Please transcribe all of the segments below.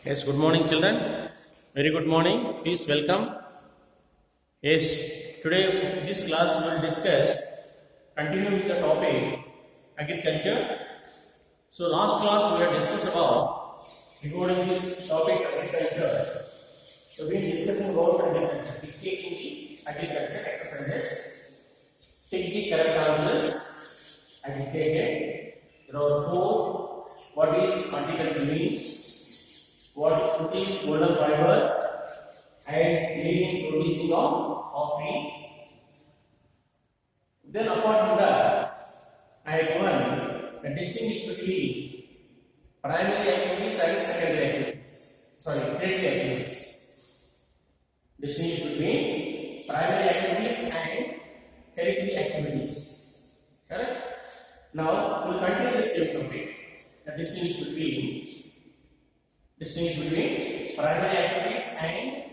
Yes, good morning, children. Very good morning. Please welcome. Yes, today this class will discuss, continue with the topic agriculture. So last class we have discussed about regarding this topic agriculture. So we are discussing about agriculture. We take in the agriculture exercises. Take the characteristics agriculture. There are four. What is agriculture means? What is golden fiber and leading producing of coffee. Then apart from that, I have given the distinguish between primary activities and secondary activities. Tertiary activities. Distinguish between primary activities and tertiary activities. Correct? Now we will continue the same topic. The distinguish between primary activities and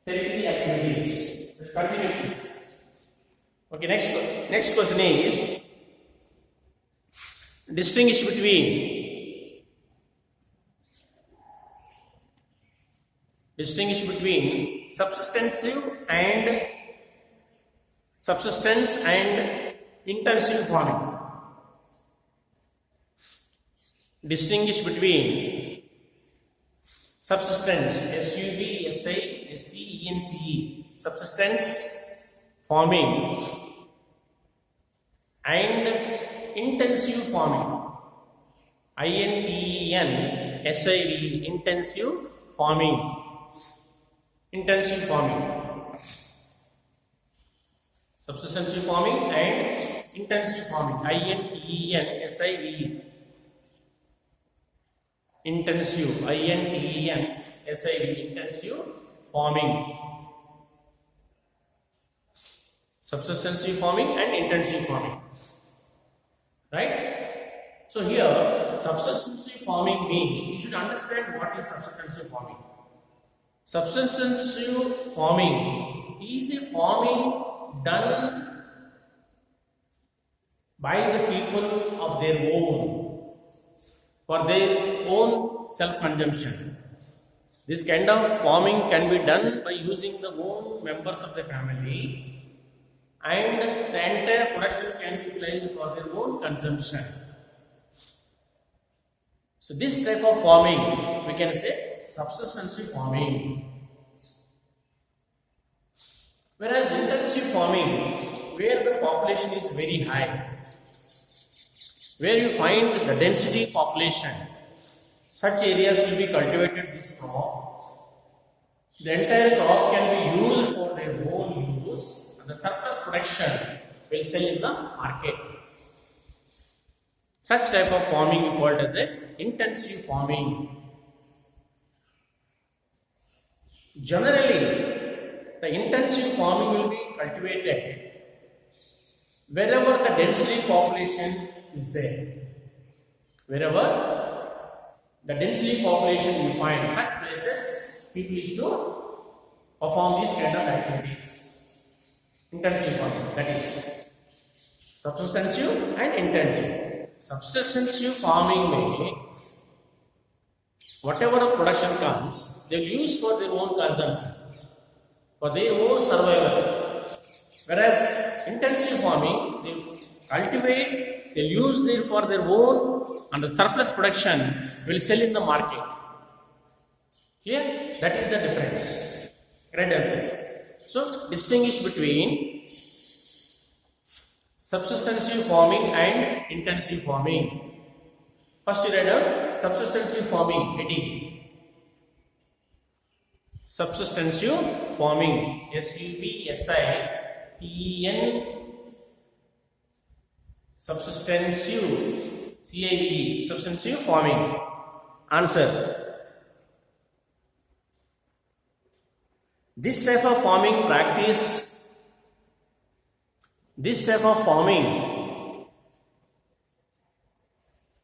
tertiary activities. We'll continue please. Okay, next question is distinguish between subsistence and intensive farming. Distinguish between subsistence, subsistence, farming and intensive farming, intensive farming, subsistence farming and intensive farming, intensive farming, subsistence farming and intensive farming, right? So here subsistence farming means you should understand what is subsistence farming. Subsistence farming is a farming done by the people of their own, for their own self-consumption. This kind of farming can be done by using the own members of the family, and the entire production can be utilized for their own consumption. So this type of farming we can say subsistence farming. Whereas intensive farming, where the population is very high, where you find the density population, such areas will be cultivated this crop. The entire crop can be used for their own use, and the surplus production will sell in the market. Such type of farming is called as a intensive farming. Generally, the intensive farming will be cultivated wherever the density population is there. Wherever the density population you find, such places people used to perform these kind of activities. Intensive farming, that is subsistence and intensive. Subsistence farming may, whatever the production comes, they will use for their own consumption, for their own survival. Whereas intensive farming, they cultivate, they use there for their own, and the surplus production will sell in the market. Here, that is the difference. Right difference. So, distinguish between subsistence farming and intensive farming. First, you read out subsistence farming heading. Subsistence farming, SUBSITEN, subsistence, CAVE, subsistence farming. Answer. This type of farming practice,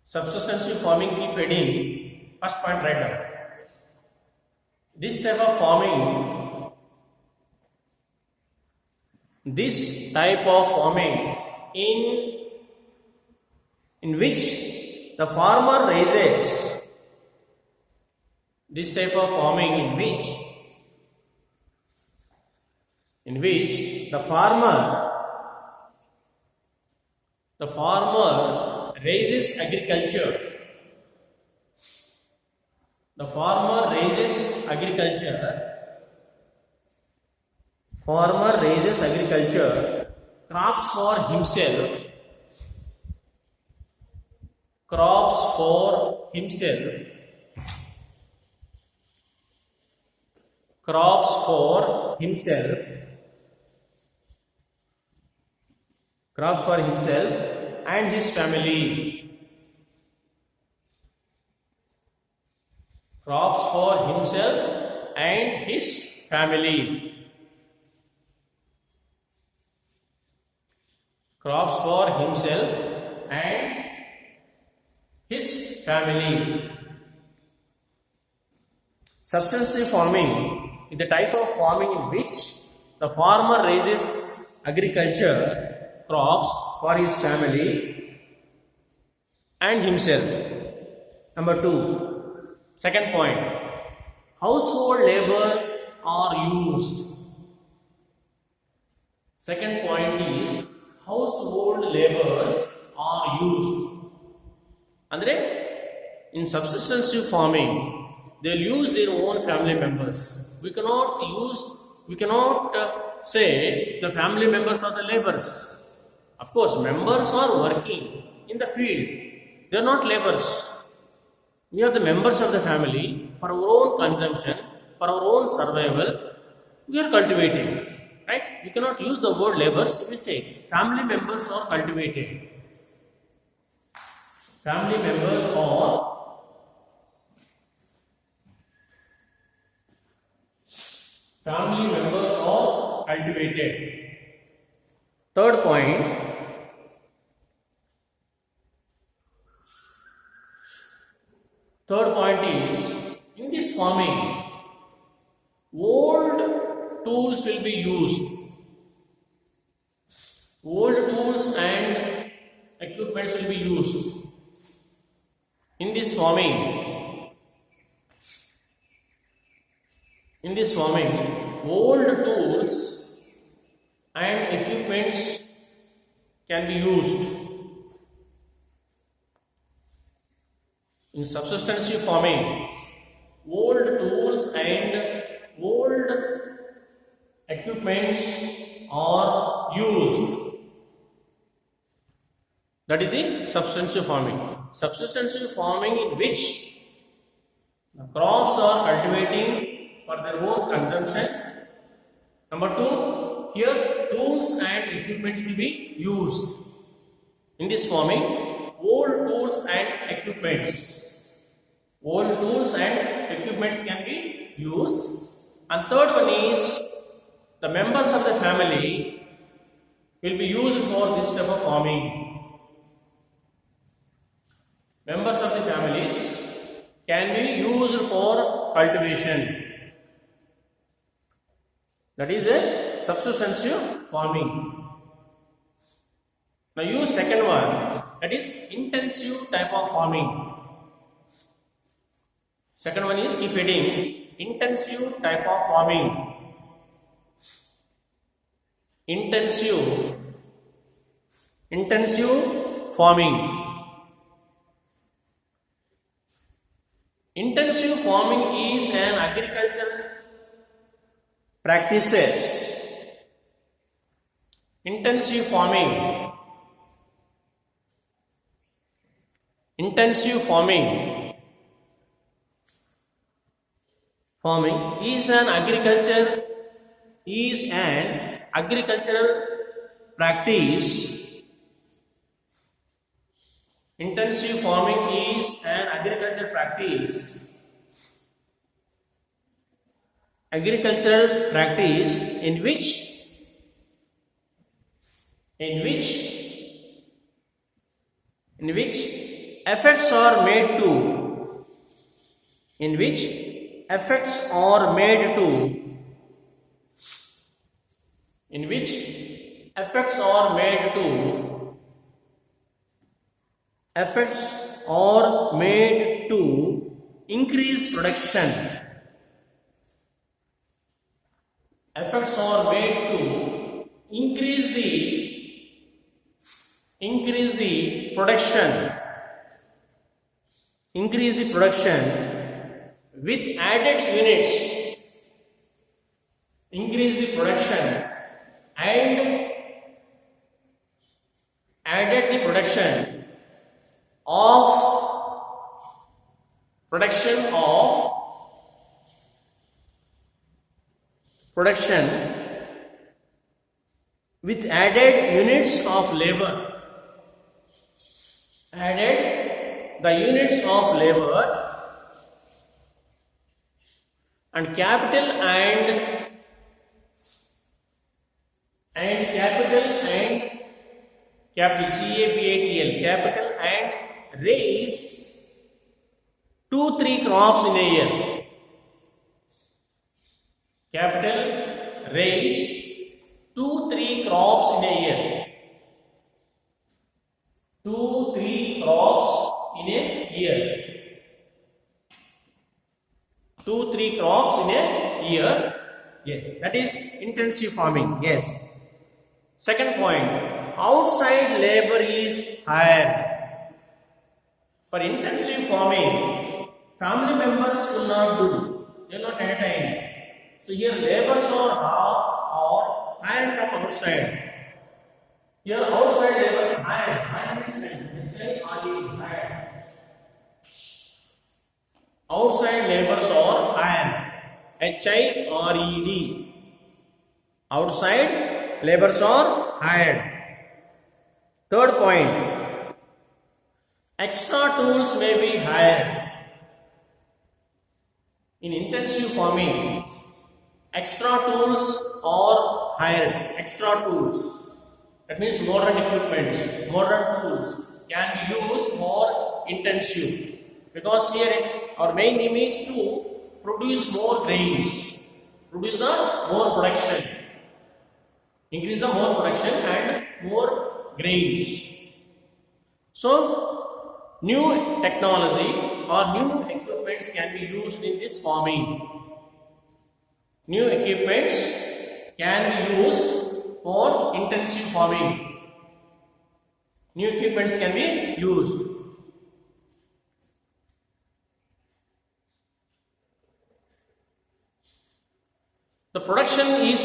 subsistence farming, keep reading. First point right down. This type of farming in which the farmer raises this type of farming in which the farmer raises agriculture. The farmer raises agriculture. Farmer raises agriculture, crops for himself. Crops for himself. Crops for himself. Crops for himself and his family. Crops for himself and his family. Crops for himself and his family. Subsistence farming is the type of farming in which the farmer raises agriculture crops for his family and himself. Number 2. Second point, household labor are used. Second point is household labors are used. Andre, in subsistence farming, they'll use their own family members. We cannot say the family members are the laborers. Of course, members are working in the field. They are not laborers. We are the members of the family for our own consumption, for our own survival. We are cultivating, right? We cannot use the word laborers. We say family members are cultivated. Family members are cultivated. Third point, is in this farming, old tools will be used. Old tools and equipments will be used. In this farming, old tools and equipments can be used. In subsistence farming, old tools and old equipments are used. That is the subsistence farming. Subsistence farming in which the crops are cultivating for their own consumption. Number 2, here tools and equipments will be used. In this farming, old tools and equipments. Old tools and equipments can be used. And third one is the members of the family will be used for this type of farming. Members of the families can be used for cultivation. That is a subsistence farming. Now use second one, that is intensive type of farming. Second one is keep heading, intensive type of farming. Intensive farming. Intensive farming is an agricultural practices. Intensive farming is an agricultural practice. Intensive farming is an agricultural practice. Agricultural practice in which efforts are made to increase production. Efforts are made to increase the production. Increase the production with added units. Increase the production and added the production with added units of labor. Added the units of labor and capital and capital and raise 2-3 crops in a year. Capital raise 2-3 crops in a year. 2-3 crops in a year. 2-3 crops in a year. Yes, that is intensive farming. Yes. Second point, outside labor is hired. For intensive farming, family members will not do. They will not entertain. So here laborers are hired from outside. Here outside laborers hired. Hired is hired. Outside laborers are hired. HIRED. Outside laborers are hired. Third point, extra tools may be hired. In intensive farming, extra tools are hired. Extra tools. That means modern equipment, modern tools can be used for intensive. Because here our main aim is to produce more grains, produce the more production, increase the more production and more grains. So, new technology or new equipments can be used in this farming. New equipments can be used for intensive farming. New equipments can be used. The production is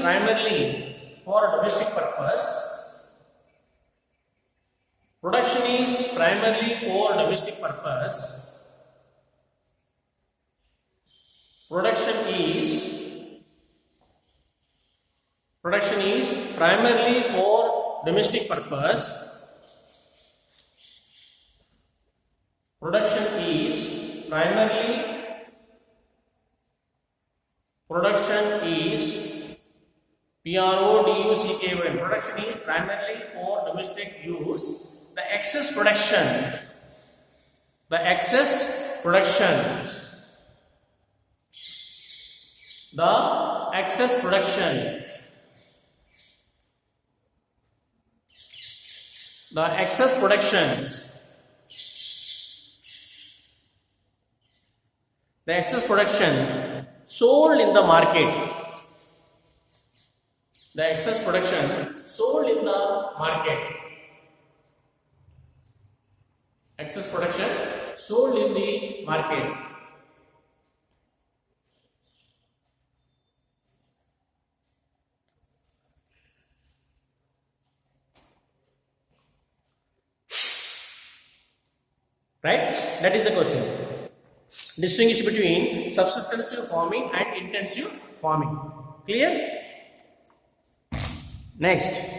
primarily for domestic purpose. Production is primarily for domestic purpose. Production is primarily for domestic purpose. Production is PRODUCKY. Production is primarily for domestic use. The excess production sold in the market. The excess production sold in the market. Excess production sold in the market. Right? That is the question. Distinguish between subsistence farming and intensive farming. Clear? Next.